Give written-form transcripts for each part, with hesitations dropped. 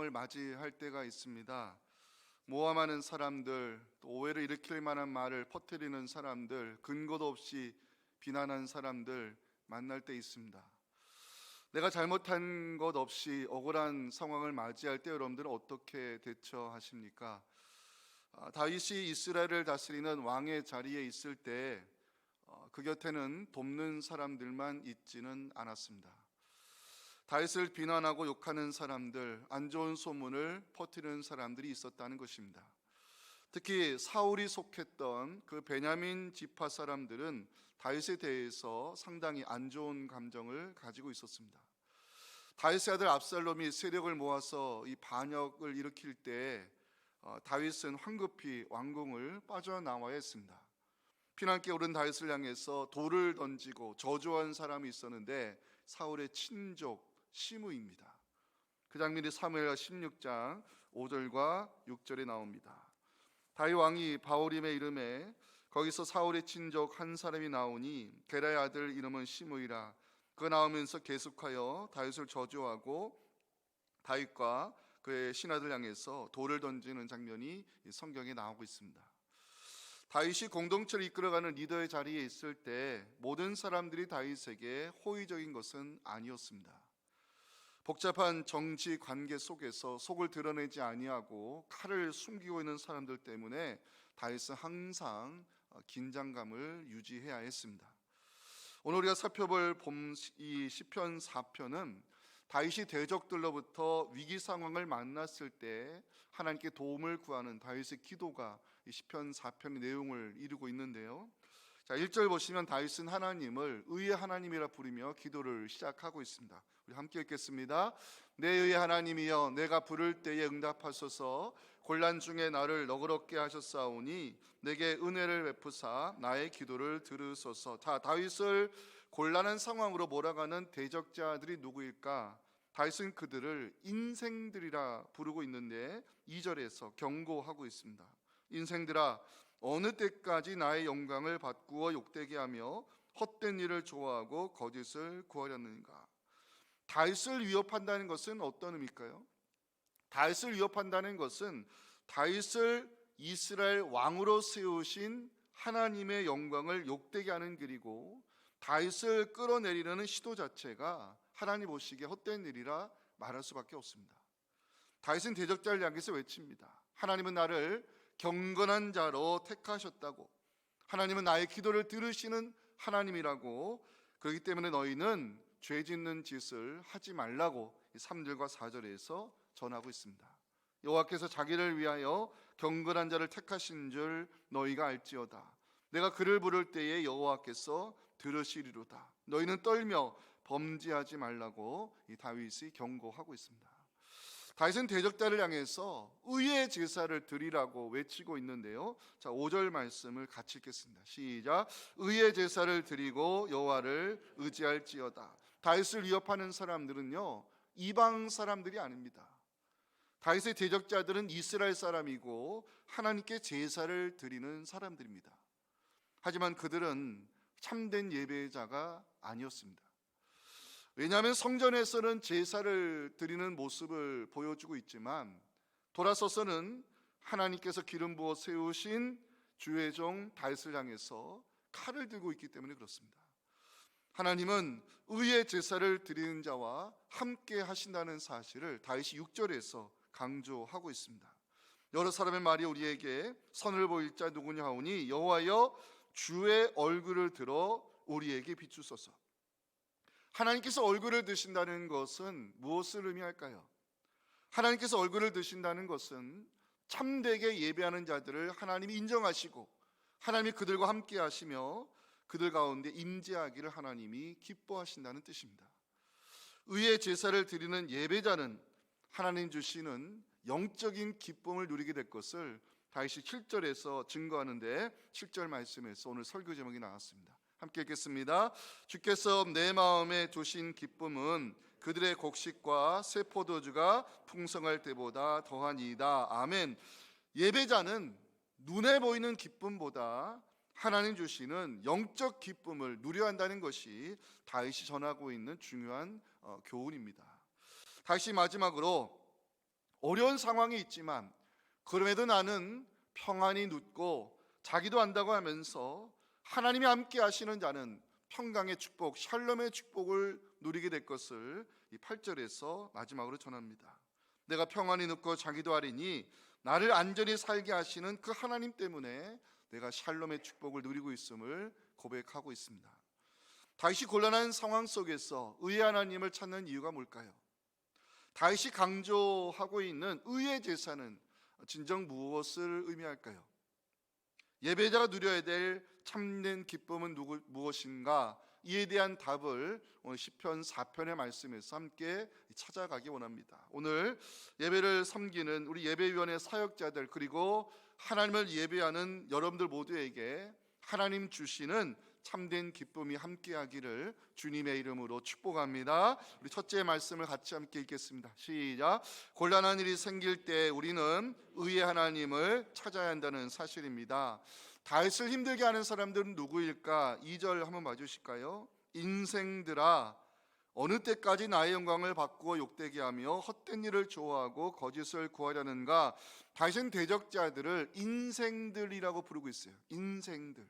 상황을 맞이할 때가 있습니다. 모함하는 사람들, 또 오해를 일으킬 만한 말을 퍼뜨리는 사람들, 근거도 없이 비난하는 사람들 만날 때 있습니다. 내가 잘못한 것 없이 억울한 상황을 맞이할 때 여러분들은 어떻게 대처하십니까? 다윗이 이스라엘을 다스리는 왕의 자리에 있을 때 그 곁에는 돕는 사람들만 있지는 않았습니다. 다윗을 비난하고 욕하는 사람들, 안 좋은 소문을 퍼뜨리는 사람들이 있었다는 것입니다. 특히 사울이 속했던 그 베냐민 지파 사람들은 다윗에 대해서 상당히 안 좋은 감정을 가지고 있었습니다. 다윗의 아들 압살롬이 세력을 모아서 이 반역을 일으킬 때 다윗은 황급히 왕궁을 빠져나와야 했습니다. 피난길 오른 다윗을 향해서 돌을 던지고 저주한 사람이 있었는데 사울의 친족 시므이입니다. 그 장면이 사무엘하 16장 5절과 6절에 나옵니다. 다윗 왕이 바오림의 이름에 거기서 사울의 친족 한 사람이 나오니 게라의 아들 이름은 시므이라. 그가 나오면서 계속하여 다윗을 저주하고 다윗과 그의 신하들 향해서 돌을 던지는 장면이 성경에 나오고 있습니다. 다윗이 공동체를 이끌어가는 리더의 자리에 있을 때 모든 사람들이 다윗에게 호의적인 것은 아니었습니다. 복잡한 정치 관계 속에서 속을 드러내지 아니하고 칼을 숨기고 있는 사람들 때문에 다윗은 항상 긴장감을 유지해야 했습니다. 오늘 우리가 살펴볼 이 시편 4편은 다윗이 대적들로부터 위기 상황을 만났을 때 하나님께 도움을 구하는 다윗의 기도가 이 시편 4편의 내용을 이루고 있는데요. 자, 1절 보시면 다윗은 하나님을 의의 하나님이라 부르며 기도를 시작하고 있습니다. 우리 함께 읽겠습니다. 내 의의 하나님이여, 내가 부를 때에 응답하소서. 곤란 중에 나를 너그럽게 하셨사오니 내게 은혜를 베푸사 나의 기도를 들으소서. 자, 다윗을 곤란한 상황으로 몰아가는 대적자들이 누구일까? 다윗은 그들을 인생들이라 부르고 있는데 2절에서 경고하고 있습니다. 인생들아, 어느 때까지 나의 영광을 바꾸어 욕되게 하며 헛된 일을 좋아하고 거짓을 구하려는가? 다윗을 위협한다는 것은 어떤 의미일까요? 다윗을 위협한다는 것은 다윗을 이스라엘 왕으로 세우신 하나님의 영광을 욕되게 하는 길이고, 다윗을 끌어내리려는 시도 자체가 하나님 보시기에 헛된 일이라 말할 수밖에 없습니다. 다윗은 대적자를 향해서 외칩니다. 하나님은 나를 경건한 자로 택하셨다고, 하나님은 나의 기도를 들으시는 하나님이라고, 그렇기 때문에 너희는 죄 짓는 짓을 하지 말라고 3절과 4절에서 전하고 있습니다. 여호와께서 자기를 위하여 경건한 자를 택하신 줄 너희가 알지어다. 내가 그를 부를 때에 여호와께서 들으시리로다. 너희는 떨며 범죄하지 말라고 이 다윗이 경고하고 있습니다. 다윗은 대적자를 향해서 의의 제사를 드리라고 외치고 있는데요. 자, 5절 말씀을 같이 읽겠습니다. 시작. 의의 제사를 드리고 여호와를 의지할지어다. 다윗을 위협하는 사람들은요, 이방 사람들이 아닙니다. 다윗의 대적자들은 이스라엘 사람이고 하나님께 제사를 드리는 사람들입니다. 하지만 그들은 참된 예배자가 아니었습니다. 왜냐하면 성전에서는 제사를 드리는 모습을 보여주고 있지만 돌아서서는 하나님께서 기름 부어 세우신 주의 종 다윗을 향해서 칼을 들고 있기 때문에 그렇습니다. 하나님은 의의 제사를 드리는 자와 함께 하신다는 사실을 다윗이 6절에서 강조하고 있습니다. 여러 사람의 말이 우리에게 선을 보일 자 누구냐 하오니 여호와여 주의 얼굴을 들어 우리에게 비추소서. 하나님께서 얼굴을 드신다는 것은 무엇을 의미할까요? 하나님께서 얼굴을 드신다는 것은 참되게 예배하는 자들을 하나님이 인정하시고 하나님이 그들과 함께 하시며 그들 가운데 임재하기를 하나님이 기뻐하신다는 뜻입니다. 의의 제사를 드리는 예배자는 하나님 주시는 영적인 기쁨을 누리게 될 것을 다윗이 7절에서 증거하는데 7절 말씀에서 오늘 설교 제목이 나왔습니다. 함께 읽겠습니다. 주께서 내 마음에 두신 기쁨은 그들의 곡식과 새 포도주가 풍성할 때보다 더하니이다. 아멘. 예배자는 눈에 보이는 기쁨보다 하나님 주시는 영적 기쁨을 누려야 한다는 것이 다윗이 전하고 있는 중요한 교훈입니다. 다윗이 마지막으로 어려운 상황이 있지만 그럼에도 나는 평안히 눕고 자기도 안다고 하면서 하나님이 함께 하시는 자는 평강의 축복, 샬롬의 축복을 누리게 될 것을 이 8절에서 마지막으로 전합니다. 내가 평안히 눕고 자기도 하리니 나를 안전히 살게 하시는 그 하나님 때문에 내가 샬롬의 축복을 누리고 있음을 고백하고 있습니다. 다윗이 곤란한 상황 속에서 의의 하나님을 찾는 이유가 뭘까요? 다윗이 강조하고 있는 의의 제사는 진정 무엇을 의미할까요? 예배자가 누려야 될 참된 기쁨은 무엇인가? 이에 대한 답을 오늘 시편 4편의 말씀에서 함께 찾아가기 원합니다. 오늘 예배를 섬기는 우리 예배위원회 사역자들 그리고 하나님을 예배하는 여러분들 모두에게 하나님 주시는 참된 기쁨이 함께하기를 주님의 이름으로 축복합니다. 우리 첫째 말씀을 같이 함께 읽겠습니다. 시작. 곤란한 일이 생길 때 우리는 의의 하나님을 찾아야 한다는 사실입니다. 다윗을 힘들게 하는 사람들은 누구일까? 2절 한번 봐주실까요? 인생들아 어느 때까지 나의 영광을 바꾸어 욕되게 하며 헛된 일을 좋아하고 거짓을 구하려는가? 다윗은 대적자들을 인생들이라고 부르고 있어요. 인생들.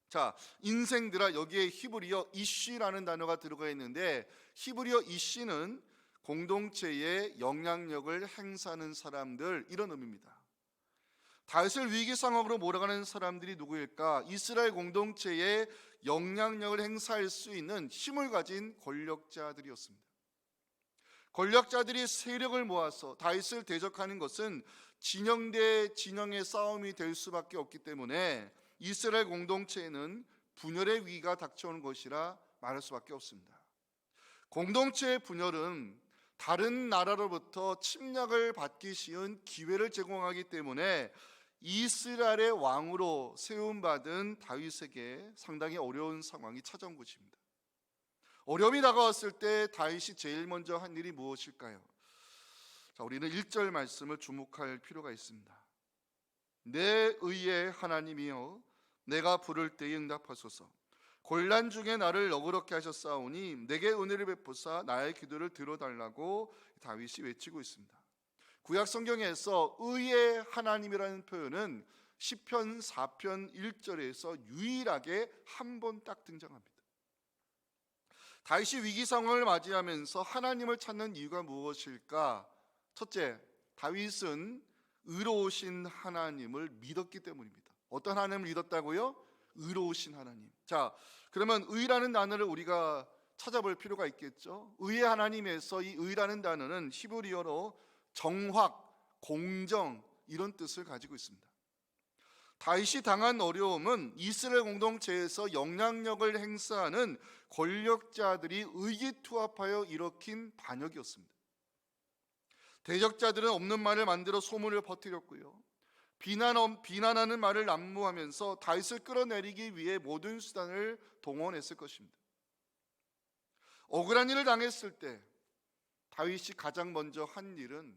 자, 인생들아, 여기에 히브리어 이쉬라는 단어가 들어가 있는데 히브리어 이쉬는 공동체의 영향력을 행사하는 사람들, 이런 의미입니다. 다윗을 위기 상황으로 몰아가는 사람들이 누구일까? 이스라엘 공동체에 영향력을 행사할 수 있는 힘을 가진 권력자들이었습니다. 권력자들이 세력을 모아서 다윗을 대적하는 것은 진영 대 진영의 싸움이 될 수밖에 없기 때문에 이스라엘 공동체에는 분열의 위기가 닥쳐오는 것이라 말할 수밖에 없습니다. 공동체의 분열은 다른 나라로부터 침략을 받기 쉬운 기회를 제공하기 때문에 이스라엘의 왕으로 세움받은 다윗에게 상당히 어려운 상황이 찾아온 것입니다. 어려움이 다가왔을 때 다윗이 제일 먼저 한 일이 무엇일까요? 자, 우리는 1절 말씀을 주목할 필요가 있습니다. 내 의의 하나님이여 내가 부를 때에 응답하소서. 곤란 중에 나를 너그럽게 하셨사오니 내게 은혜를 베푸사 나의 기도를 들어달라고 다윗이 외치고 있습니다. 구약 성경에서 의의 하나님이라는 표현은 시편 4편 1절에서 유일하게 한 번 딱 등장합니다. 다윗이 위기 상황을 맞이하면서 하나님을 찾는 이유가 무엇일까? 첫째, 다윗은 의로우신 하나님을 믿었기 때문입니다. 어떤 하나님을 믿었다고요? 의로우신 하나님. 자, 그러면 의라는 단어를 우리가 찾아볼 필요가 있겠죠. 의의 하나님에서 이 의라는 단어는 히브리어로 정확, 공정 이런 뜻을 가지고 있습니다. 다윗이 당한 어려움은 이스라엘 공동체에서 영향력을 행사하는 권력자들이 의기투합하여 일으킨 반역이었습니다. 대적자들은 없는 말을 만들어 소문을 퍼뜨렸고요. 비난하는 말을 난무하면서 다윗을 끌어내리기 위해 모든 수단을 동원했을 것입니다. 억울한 일을 당했을 때 다윗이 가장 먼저 한 일은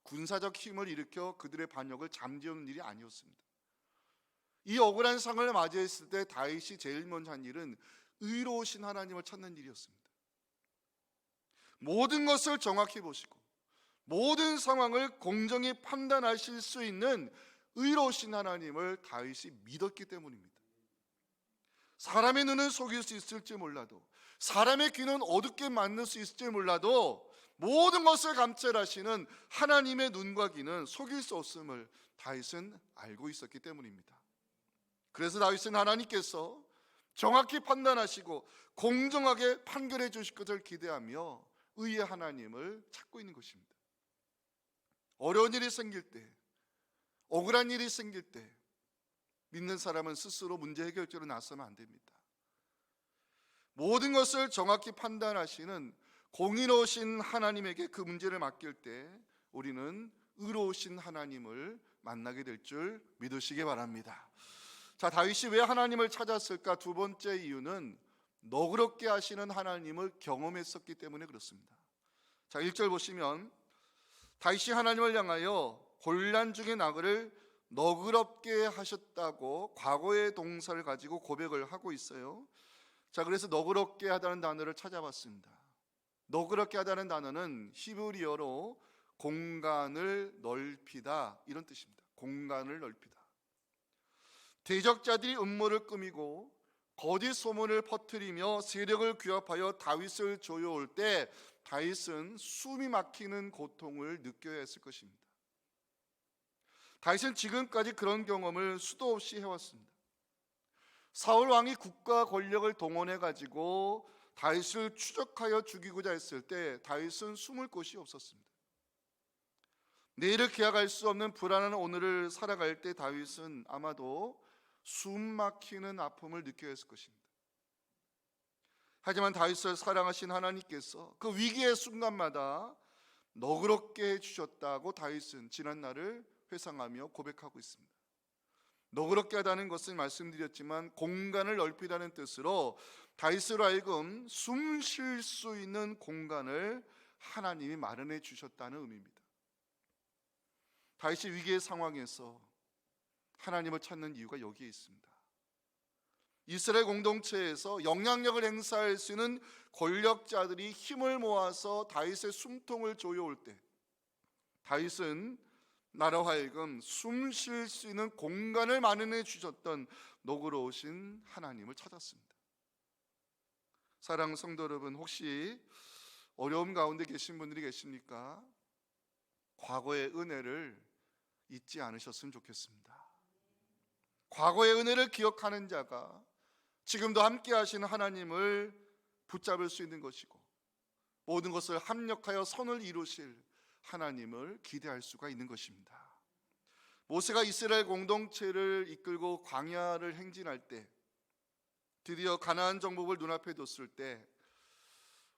군사적 힘을 일으켜 그들의 반역을 잠재우는 일이 아니었습니다. 이 억울한 상황을 맞이했을 때 다윗이 제일 먼저 한 일은 의로우신 하나님을 찾는 일이었습니다. 모든 것을 정확히 보시고 모든 상황을 공정히 판단하실 수 있는 의로우신 하나님을 다윗이 믿었기 때문입니다. 사람의 눈은 속일 수 있을지 몰라도 사람의 귀는 어둡게 만들 수 있을지 몰라도 모든 것을 감찰하시는 하나님의 눈과 귀는 속일 수 없음을 다윗은 알고 있었기 때문입니다. 그래서 다윗은 하나님께서 정확히 판단하시고 공정하게 판결해 주실 것을 기대하며 의의 하나님을 찾고 있는 것입니다. 어려운 일이 생길 때, 억울한 일이 생길 때 믿는 사람은 스스로 문제 해결자로 나서면 안 됩니다. 모든 것을 정확히 판단하시는 공의로우신 하나님에게 그 문제를 맡길 때 우리는 의로우신 하나님을 만나게 될 줄 믿으시기 바랍니다. 자, 다윗이 왜 하나님을 찾았을까? 두 번째 이유는 너그럽게 하시는 하나님을 경험했었기 때문에 그렇습니다. 자, 1절 보시면 다윗이 하나님을 향하여 곤란 중에 나그를 너그럽게 하셨다고 과거의 동사를 가지고 고백을 하고 있어요. 자, 그래서 너그럽게 하다는 단어를 찾아봤습니다. 너그럽게 하다는 단어는 히브리어로 공간을 넓히다, 이런 뜻입니다. 공간을 넓히다. 대적자들이 음모를 꾸미고 거짓 소문을 퍼뜨리며 세력을 규합하여 다윗을 조여올 때 다윗은 숨이 막히는 고통을 느껴야 했을 것입니다. 다윗은 지금까지 그런 경험을 수도 없이 해왔습니다. 사울 왕이 국가 권력을 동원해 가지고 다윗을 추적하여 죽이고자 했을 때 다윗은 숨을 곳이 없었습니다. 내일을 기약할 수 없는 불안한 오늘을 살아갈 때 다윗은 아마도 숨 막히는 아픔을 느껴야 했을 것입니다. 하지만 다윗을 사랑하신 하나님께서 그 위기의 순간마다 너그럽게 해주셨다고 다윗은 지난 날을 회상하며 고백하고 있습니다. 너그럽게 하다는 것은 말씀드렸지만 공간을 넓히다는 뜻으로 다윗으로 하여금 숨 쉴 수 있는 공간을 하나님이 마련해 주셨다는 의미입니다. 다윗이 위기의 상황에서 하나님을 찾는 이유가 여기에 있습니다. 이스라엘 공동체에서 영향력을 행사할 수 있는 권력자들이 힘을 모아서 다윗의 숨통을 조여올 때 다윗은 나로 하여금 숨 쉴 수 있는 공간을 마련해 주셨던 너그러우신 하나님을 찾았습니다. 사랑하는 성도 여러분, 혹시 어려움 가운데 계신 분들이 계십니까? 과거의 은혜를 잊지 않으셨으면 좋겠습니다. 과거의 은혜를 기억하는 자가 지금도 함께 하시는 하나님을 붙잡을 수 있는 것이고 모든 것을 합력하여 선을 이루실 하나님을 기대할 수가 있는 것입니다. 모세가 이스라엘 공동체를 이끌고 광야를 행진할 때 드디어 가나안 정복을 눈앞에 뒀을 때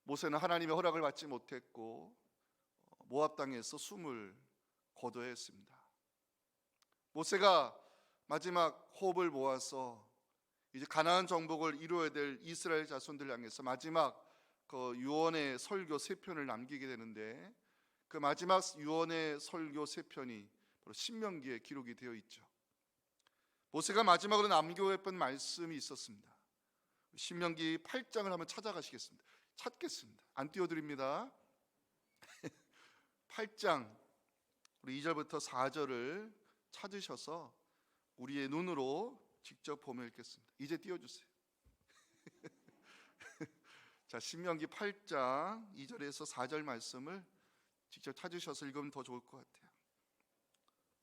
모세는 하나님의 허락을 받지 못했고 모압 땅에서 숨을 거둬야 했습니다. 모세가 마지막 호흡을 모아서 이제 가나안 정복을 이루어야 될 이스라엘 자손들 향해서 마지막 그 유언의 설교 3편을 남기게 되는데 그 마지막 유언의 설교 3편이 바로 신명기에 기록이 되어 있죠. 모세가 마지막으로 남겨왔던 말씀이 있었습니다. 신명기 8장을 한번 찾아가시겠습니다. 찾겠습니다. 안 띄워드립니다. 8장 우리 2절부터 4절을 찾으셔서 우리의 눈으로 직접 보며 읽겠습니다. 이제 띄워주세요. 자, 신명기 8장 2절에서 4절 말씀을 직접 찾으셔서 읽으면 더 좋을 것 같아요.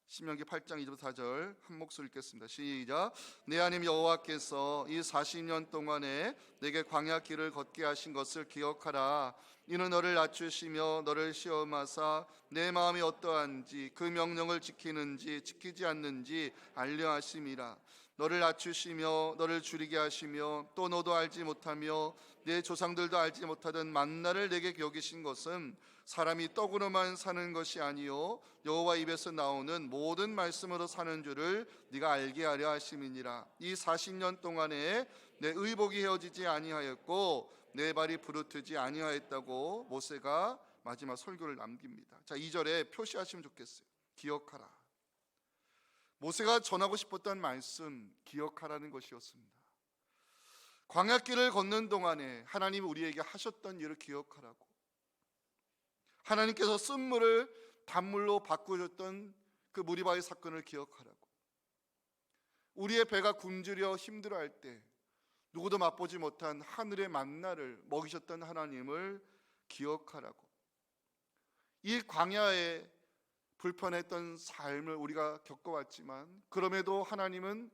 신명기 8장 2절부터 4절 한 목소리 읽겠습니다. 시작. 내 하나님 여호와께서 이 40년 동안에 내게 광야 길을 걷게 하신 것을 기억하라. 이는 너를 낮추시며 너를 시험하사 내 마음이 어떠한지 그 명령을 지키는지 지키지 않는지 알려 하심이라. 너를 낮추시며 너를 줄이게 하시며 또 너도 알지 못하며 내 조상들도 알지 못하던 만나를 내게 여기신 것은 사람이 떡으로만 사는 것이 아니요 여호와 입에서 나오는 모든 말씀으로 사는 줄을 네가 알게 하려 하심이니라. 이 40년 동안에 내 의복이 헤어지지 아니하였고 내 발이 부르트지 아니하였다고 모세가 마지막 설교를 남깁니다. 자, 2절에 표시하시면 좋겠어요. 기억하라. 모세가 전하고 싶었던 말씀 기억하라는 것이었습니다. 광야길을 걷는 동안에 하나님이 우리에게 하셨던 일을 기억하라고, 하나님께서 쓴물을 단물로 바꾸셨던 그 무리바의 사건을 기억하라고, 우리의 배가 굶주려 힘들어할 때 누구도 맛보지 못한 하늘의 만나를 먹이셨던 하나님을 기억하라고, 이 광야에 불편했던 삶을 우리가 겪어왔지만 그럼에도 하나님은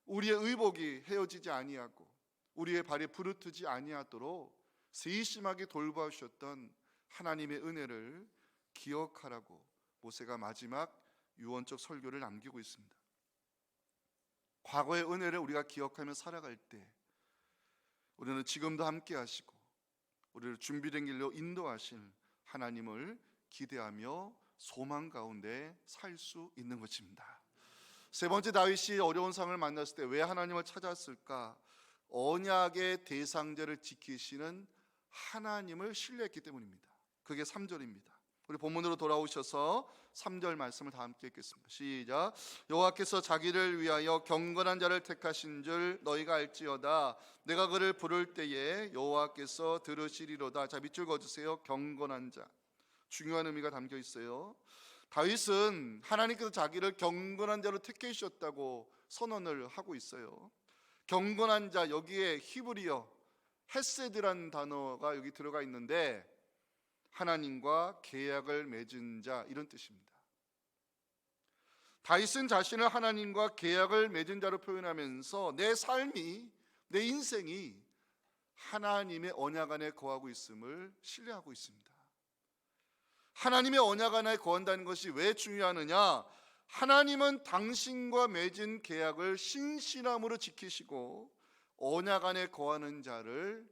우리의 의복이 헤어지지 아니하고 우리의 발이 부르트지 아니하도록 세심하게 돌봐주셨던 하나님의 은혜를 기억하라고 모세가 마지막 유언적 설교를 남기고 있습니다. 과거의 은혜를 우리가 기억하며 살아갈 때 우리는 지금도 함께 하시고 우리를 준비된 길로 인도하실 하나님을 기대하며 소망 가운데 살 수 있는 것입니다. 세 번째, 다윗이 어려운 상황을 만났을 때 왜 하나님을 찾았을까? 언약의 대상자를 지키시는 하나님을 신뢰했기 때문입니다. 그게 3절입니다. 우리 본문으로 돌아오셔서 3절 말씀을 다 함께 읽겠습니다. 시작. 여호와께서 자기를 위하여 경건한 자를 택하신 줄 너희가 알지어다. 내가 그를 부를 때에 여호와께서 들으시리로다. 자, 밑줄 그어주세요. 경건한 자. 중요한 의미가 담겨 있어요. 다윗은 하나님께서 자기를 경건한 자로 택해 주셨다고 선언을 하고 있어요. 경건한 자, 여기에 히브리어 헤세드라는 단어가 여기 들어가 있는데 하나님과 계약을 맺은 자, 이런 뜻입니다. 다윗은 자신을 하나님과 계약을 맺은 자로 표현하면서 내 삶이, 내 인생이 하나님의 언약 안에 거하고 있음을 신뢰하고 있습니다. 하나님의 언약 안에 거한다는 것이 왜 중요하느냐? 하나님은 당신과 맺은 계약을 신실함으로 지키시고 언약 안에 거하는 자를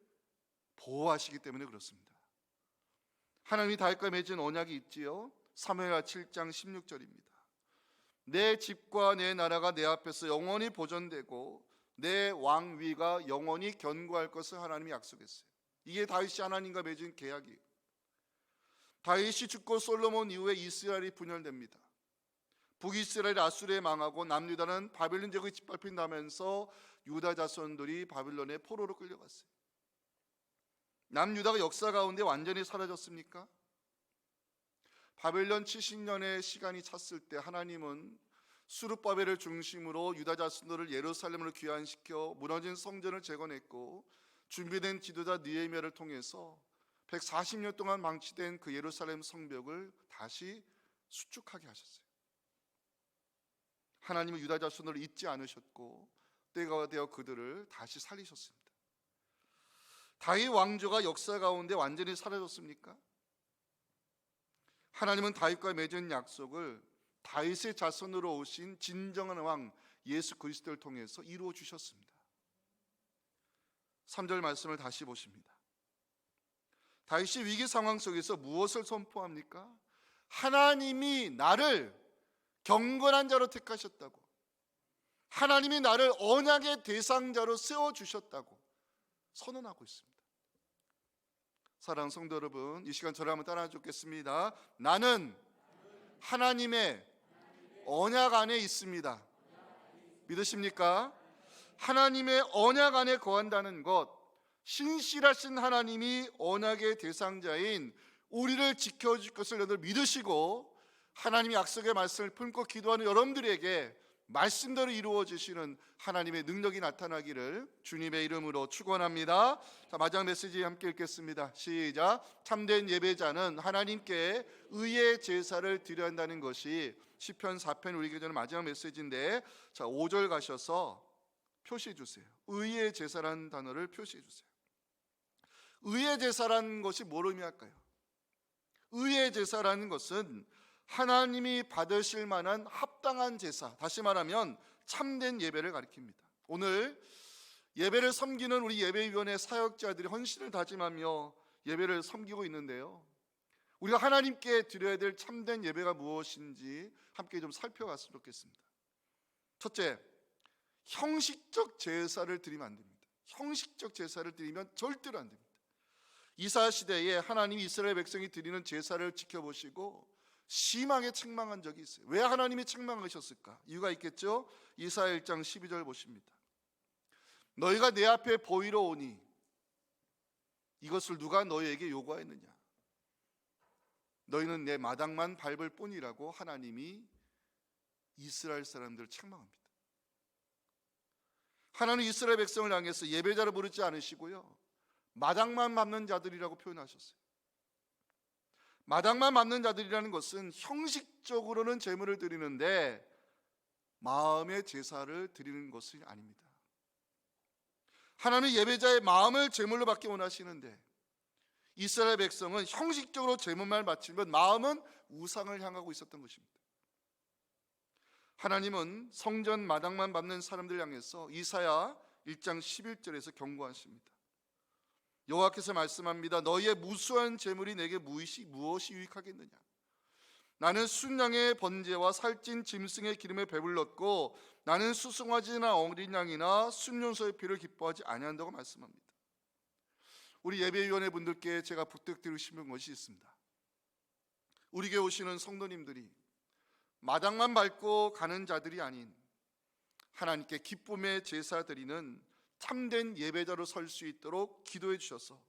보호하시기 때문에 그렇습니다. 하나님이 다윗과 맺은 언약이 있지요. 사무엘하 7장 16절입니다. 내 집과 내 나라가 내 앞에서 영원히 보존되고 내 왕위가 영원히 견고할 것을 하나님이 약속했어요. 이게 다윗이 하나님과 맺은 계약이에요. 다윗이 죽고 솔로몬 이후에 이스라엘이 분열됩니다. 북이스라엘이 아수르에 망하고 남유다는 바벨론 제국에 짓밟힌다면서 유다 자손들이 바빌론의 포로로 끌려갔어요. 남유다가 역사 가운데 완전히 사라졌습니까? 바벨론 70년의 시간이 찼을 때 하나님은 수르바벨을 중심으로 유다 자손들을 예루살렘으로 귀환시켜 무너진 성전을 재건했고 준비된 지도자 느헤미야를 통해서 140년 동안 망치된 그 예루살렘 성벽을 다시 수축하게 하셨어요. 하나님은 유다 자손을 잊지 않으셨고 때가 되어 그들을 다시 살리셨습니다. 다윗 왕조가 역사 가운데 완전히 사라졌습니까? 하나님은 다윗과 맺은 약속을 다윗의 자손으로 오신 진정한 왕 예수 그리스도를 통해서 이루어 주셨습니다. 3절 말씀을 다시 보십니다. 다윗이 위기 상황 속에서 무엇을 선포합니까? 하나님이 나를 경건한 자로 택하셨다고, 하나님이 나를 언약의 대상자로 세워주셨다고 선언하고 있습니다. 사랑하는 성도 여러분, 이 시간 저를 한번 따라 주겠습니다. 나는 하나님의 언약 안에 있습니다. 믿으십니까? 하나님의 언약 안에 거한다는 것, 신실하신 하나님이 언약의 대상자인 우리를 지켜줄 것을 여러분 믿으시고 하나님의 약속의 말씀을 품고 기도하는 여러분들에게 말씀대로 이루어지시는 하나님의 능력이 나타나기를 주님의 이름으로 축원합니다. 자, 마지막 메시지 함께 읽겠습니다. 시작. 참된 예배자는 하나님께 의의 제사를 드려야 한다는 것이 시편 4편 우리 교회는 마지막 메시지인데, 자 5절 가셔서 표시해 주세요. 의의 제사라는 단어를 표시해 주세요. 의의 제사라는 것이 뭘 의미할까요? 의의 제사라는 것은 하나님이 받으실 만한 합당한 제사, 다시 말하면 참된 예배를 가리킵니다. 오늘 예배를 섬기는 우리 예배위원회 사역자들이 헌신을 다짐하며 예배를 섬기고 있는데요, 우리가 하나님께 드려야 될 참된 예배가 무엇인지 함께 좀 살펴봤으면 좋겠습니다. 첫째, 형식적 제사를 드리면 안 됩니다. 형식적 제사를 드리면 절대로 안 됩니다. 이사 시대에 하나님이 이스라엘 백성이 드리는 제사를 지켜보시고 심하게 책망한 적이 있어요. 왜 하나님이 책망하셨을까? 이유가 있겠죠. 이사 1장 12절 보십니다. 너희가 내 앞에 보이러 오니 이것을 누가 너희에게 요구하였느냐? 너희는 내 마당만 밟을 뿐이라고 하나님이 이스라엘 사람들을 책망합니다. 하나님 이스라엘 백성을 향해서 예배자를 부르지 않으시고요, 마당만 밟는 자들이라고 표현하셨어요. 마당만 밟는 자들이라는 것은 형식적으로는 제물을 드리는데 마음의 제사를 드리는 것이 아닙니다. 하나님은 예배자의 마음을 제물로 받기 원하시는데 이스라엘 백성은 형식적으로 제물만 바치면 마음은 우상을 향하고 있었던 것입니다. 하나님은 성전 마당만 밟는 사람들 향해서 이사야 1장 11절에서 경고하십니다. 여호와께서 말씀합니다. 너희의 무수한 제물이 내게 무엇이 유익하겠느냐? 나는 순양의 번제와 살찐 짐승의 기름에 배불렀고 나는 수송아지나 어린 양이나 순년소의 피를 기뻐하지 아니한다고 말씀합니다. 우리 예배위원회 분들께 제가 부탁드리고 싶은 것이 있습니다. 우리 교회 오시는 성도님들이 마당만 밟고 가는 자들이 아닌 하나님께 기쁨의 제사 드리는 참된 예배자로 설 수 있도록 기도해 주셔서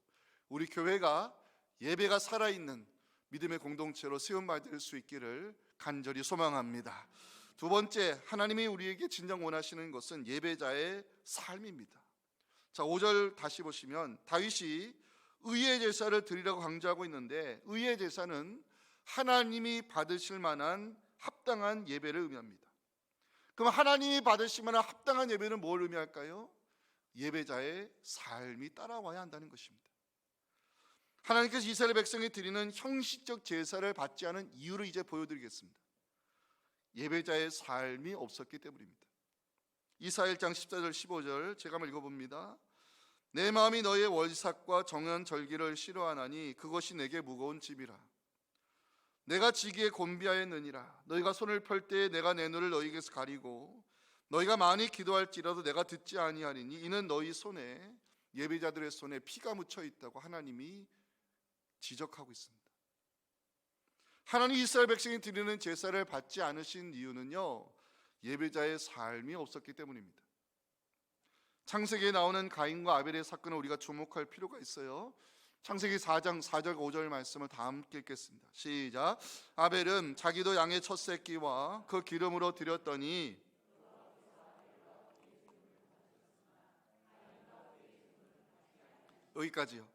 우리 교회가 예배가 살아있는 믿음의 공동체로 세움받을 수 있기를 간절히 소망합니다. 두 번째, 하나님이 우리에게 진정 원하시는 것은 예배자의 삶입니다. 자, 5절 다시 보시면 다윗이 의의 제사를 드리라고 강조하고 있는데, 의의 제사는 하나님이 받으실 만한 합당한 예배를 의미합니다. 그럼 하나님이 받으실 만한 합당한 예배는 뭘 의미할까요? 예배자의 삶이 따라와야 한다는 것입니다. 하나님께서 이스라엘 백성이 드리는 형식적 제사를 받지 않은 이유를 이제 보여드리겠습니다. 예배자의 삶이 없었기 때문입니다. 이사야 1장 14절 15절 제가 한번 읽어봅니다. 내 마음이 너의 월삭과 정연 절기를 싫어하나니 그것이 내게 무거운 짐이라. 내가 지기에 곤비하였느니라. 너희가 손을 펼 때에 내가 내 눈을 너희에게서 가리고 너희가 많이 기도할지라도 내가 듣지 아니하리니 이는 너희 손에, 예배자들의 손에 피가 묻혀 있다고 하나님이 지적하고 있습니다. 하나님 이스라엘 백성이 드리는 제사를 받지 않으신 이유는요, 예배자의 삶이 없었기 때문입니다. 창세기에 나오는 가인과 아벨의 사건을 우리가 주목할 필요가 있어요. 창세기 4장 4절 5절 말씀을 다 함께 읽겠습니다. 시작. 아벨은 자기도 양의 첫 새끼와 그 기름으로 드렸더니 여기까지요.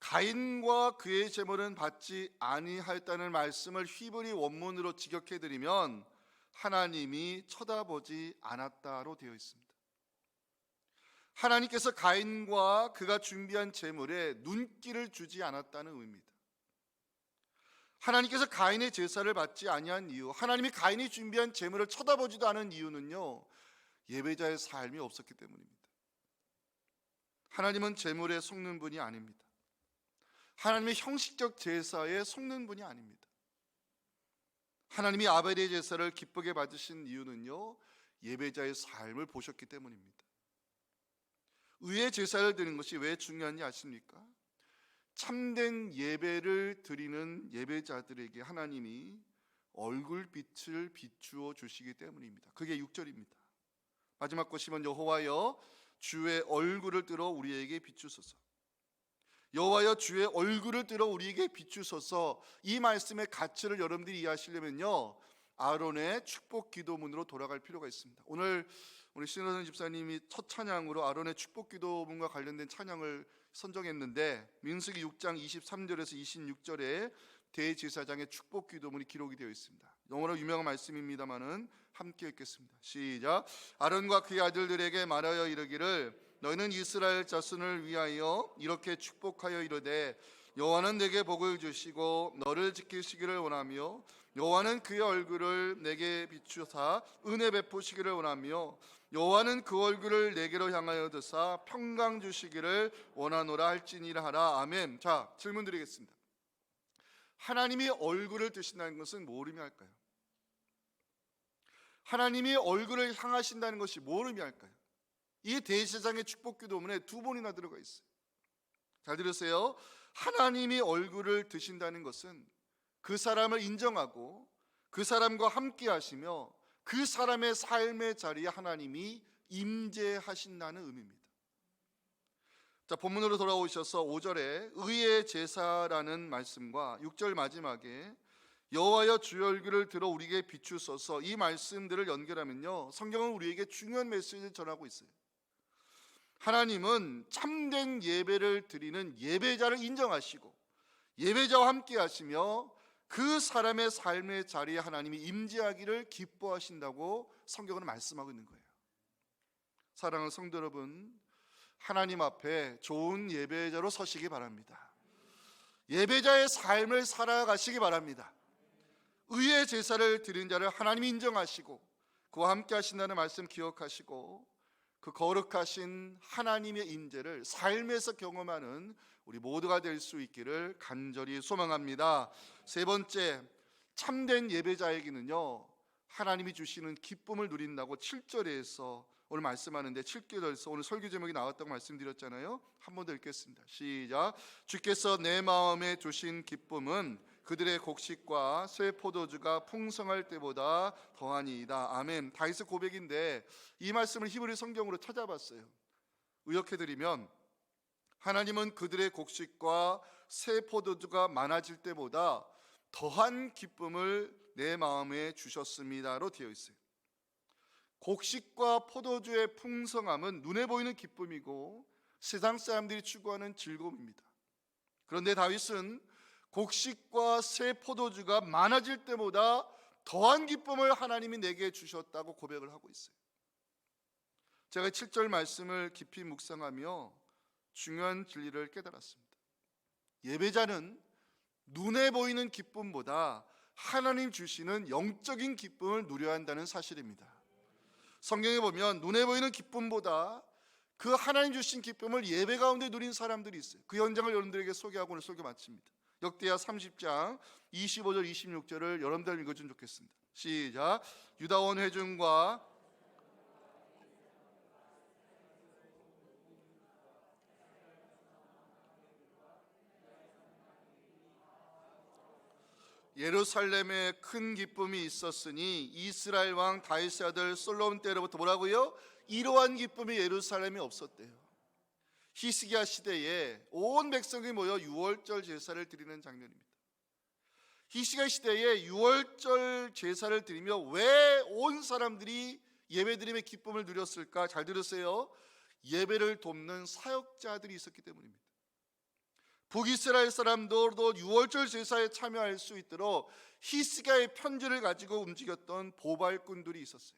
가인과 그의 제물은 받지 아니하였다는 말씀을 히브리 원문으로 직역해 드리면 하나님이 쳐다보지 않았다로 되어 있습니다. 하나님께서 가인과 그가 준비한 제물에 눈길을 주지 않았다는 의미입니다. 하나님께서 가인의 제사를 받지 아니한 이유, 하나님이 가인이 준비한 제물을 쳐다보지도 않은 이유는요, 예배자의 삶이 없었기 때문입니다. 하나님은 제물에 속는 분이 아닙니다. 하나님의 형식적 제사에 속는 분이 아닙니다. 하나님이 아벨의 제사를 기쁘게 받으신 이유는요, 예배자의 삶을 보셨기 때문입니다. 의의 제사를 드리는 것이 왜 중요한지 아십니까? 참된 예배를 드리는 예배자들에게 하나님이 얼굴빛을 비추어 주시기 때문입니다. 그게 6절입니다. 마지막 것이면 여호와여 주의 얼굴을 들어 우리에게 비추소서. 여호와여 주의 얼굴을 들어 우리에게 비추소서. 이 말씀의 가치를 여러분들이 이해하시려면요, 아론의 축복 기도문으로 돌아갈 필요가 있습니다. 오늘 우리 신호선 집사님이 첫 찬양으로 아론의 축복 기도문과 관련된 찬양을 선정했는데, 민수기 6장 23절에서 26절에 대제사장의 축복 기도문이 기록이 되어 있습니다. 너무나 유명한 말씀입니다만은 함께 읽겠습니다. 시작. 아론과 그의 아들들에게 말하여 이르기를 너희는 이스라엘 자손을 위하여 이렇게 축복하여 이르되 여호와는 내게 복을 주시고 너를 지키시기를 원하며 여호와는 그의 얼굴을 내게 비추사 은혜 베푸시기를 원하며 여호와는 그 얼굴을 내게로 향하여 드사 평강 주시기를 원하노라 할지니라 하라. 아멘. 자, 질문 드리겠습니다. 하나님이 얼굴을 드신다는 것은 뭘 의미할까요? 하나님이 얼굴을 향하신다는 것이 뭘 의미할까요? 이 대제사장의 축복 기도문에 두 번이나 들어가 있어요. 잘 들으세요. 하나님이 얼굴을 드신다는 것은 그 사람을 인정하고 그 사람과 함께 하시며 그 사람의 삶의 자리에 하나님이 임재하신다는 의미입니다. 자, 본문으로 돌아오셔서 5절에 의의 제사라는 말씀과 6절 마지막에 여호와여 주의 얼굴을 들어 우리에게 비추소서, 이 말씀들을 연결하면요, 성경은 우리에게 중요한 메시지를 전하고 있어요. 하나님은 참된 예배를 드리는 예배자를 인정하시고 예배자와 함께 하시며 그 사람의 삶의 자리에 하나님이 임재하기를 기뻐하신다고 성경은 말씀하고 있는 거예요. 사랑하는 성도 여러분, 하나님 앞에 좋은 예배자로 서시기 바랍니다. 예배자의 삶을 살아가시기 바랍니다. 의의 제사를 드린 자를 하나님이 인정하시고 그와 함께 하신다는 말씀 기억하시고 그 거룩하신 하나님의 임재를 삶에서 경험하는 우리 모두가 될 수 있기를 간절히 소망합니다. 세 번째, 참된 예배자에게는요, 하나님이 주시는 기쁨을 누린다고 7절에서 오늘 말씀하는데, 7절에서 오늘 설교 제목이 나왔다고 말씀드렸잖아요. 한 번 더 읽겠습니다. 시작. 주께서 내 마음에 주신 기쁨은 그들의 곡식과 새 포도주가 풍성할 때보다 더하니이다. 아멘. 다윗의 고백인데 이 말씀을 히브리 성경으로 찾아봤어요. 의역해드리면 하나님은 그들의 곡식과 새 포도주가 많아질 때보다 더한 기쁨을 내 마음에 주셨습니다로 되어 있어요. 곡식과 포도주의 풍성함은 눈에 보이는 기쁨이고 세상 사람들이 추구하는 즐거움입니다. 그런데 다윗은 곡식과 새 포도주가 많아질 때보다 더한 기쁨을 하나님이 내게 주셨다고 고백을 하고 있어요. 제가 7절 말씀을 깊이 묵상하며 중요한 진리를 깨달았습니다. 예배자는 눈에 보이는 기쁨보다 하나님 주시는 영적인 기쁨을 누려야 한다는 사실입니다. 성경에 보면 눈에 보이는 기쁨보다 그 하나님 주신 기쁨을 예배 가운데 누린 사람들이 있어요. 그 현장을 여러분들에게 소개하고 오늘 설교 마칩니다. 역대하 30장 25절 26절을 여러분들 읽어주면 좋겠습니다. 시작. 유다온 회중과 예루살렘에 큰 기쁨이 있었으니 이스라엘 왕 다윗의 아들 솔로몬 때로부터 뭐라고요? 이러한 기쁨이 예루살렘에 없었대요. 히스기야 시대에 온 백성이 모여 유월절 제사를 드리는 장면입니다. 히스기야 시대에 유월절 제사를 드리며 왜 온 사람들이 예배드림의 기쁨을 누렸을까? 잘 들으세요. 예배를 돕는 사역자들이 있었기 때문입니다. 북이스라엘 사람들도 유월절 제사에 참여할 수 있도록 히스기야의 편지를 가지고 움직였던 보발꾼들이 있었어요.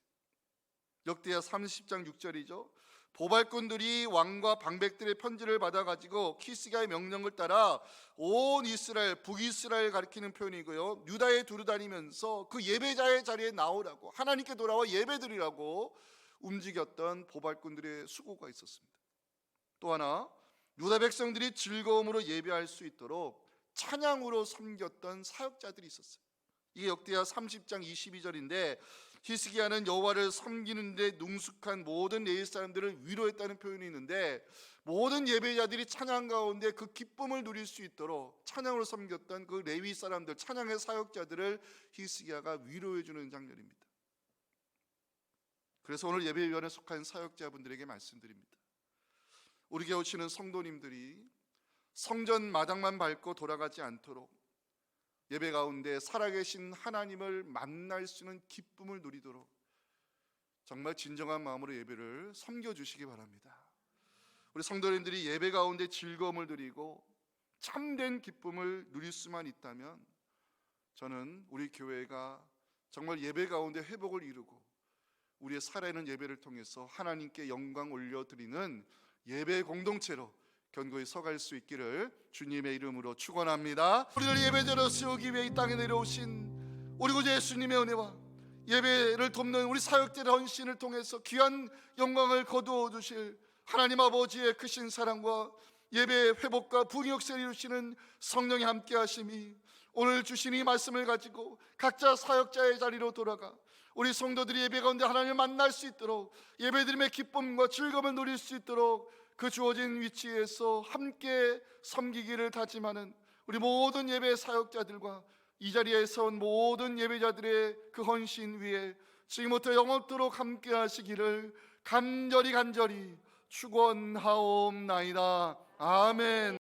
역대하 30장 6절이죠. 보발꾼들이 왕과 방백들의 편지를 받아가지고 히스기야의 명령을 따라 온 이스라엘, 북이스라엘 가리키는 표현이고요, 유다에 두루다니면서 그 예배자의 자리에 나오라고, 하나님께 돌아와 예배드리라고 움직였던 보발꾼들의 수고가 있었습니다. 또 하나, 유다 백성들이 즐거움으로 예배할 수 있도록 찬양으로 섬겼던 사역자들이 있었어요. 이게 역대하 30장 22절인데 히스기야는 여호와를 섬기는데 능숙한 모든 레위 사람들을 위로했다는 표현이 있는데, 모든 예배자들이 찬양 가운데 그 기쁨을 누릴 수 있도록 찬양으로 섬겼던 그 레위 사람들, 찬양의 사역자들을 히스기야가 위로해 주는 장면입니다. 그래서 오늘 예배위원회에 속한 사역자분들에게 말씀드립니다. 우리 교회 오시는 성도님들이 성전 마당만 밟고 돌아가지 않도록 예배 가운데 살아계신 하나님을 만날 수 있는 기쁨을 누리도록 정말 진정한 마음으로 예배를 섬겨주시기 바랍니다. 우리 성도님들이 예배 가운데 즐거움을 누리고 참된 기쁨을 누릴 수만 있다면 저는 우리 교회가 정말 예배 가운데 회복을 이루고 우리의 살아있는 예배를 통해서 하나님께 영광 올려드리는 예배 공동체로 견고히 서갈 수 있기를 주님의 이름으로 축원합니다. 우리를 예배자로 세우기 위해 이 땅에 내려오신 우리 구주 예수님의 은혜와 예배를 돕는 우리 사역자의 헌신을 통해서 귀한 영광을 거두어 주실 하나님 아버지의 크신 사랑과 예배의 회복과 부흥의 역사를 이루시는 성령의 함께 하심이 오늘 주신 이 말씀을 가지고 각자 사역자의 자리로 돌아가 우리 성도들이 예배 가운데 하나님을 만날 수 있도록 예배드림의 기쁨과 즐거움을 누릴 수 있도록 그 주어진 위치에서 함께 섬기기를 다짐하는 우리 모든 예배 사역자들과 이 자리에 선 모든 예배자들의 그 헌신 위에 지금부터 영원토록 함께 하시기를 간절히 축원하옵나이다. 아멘.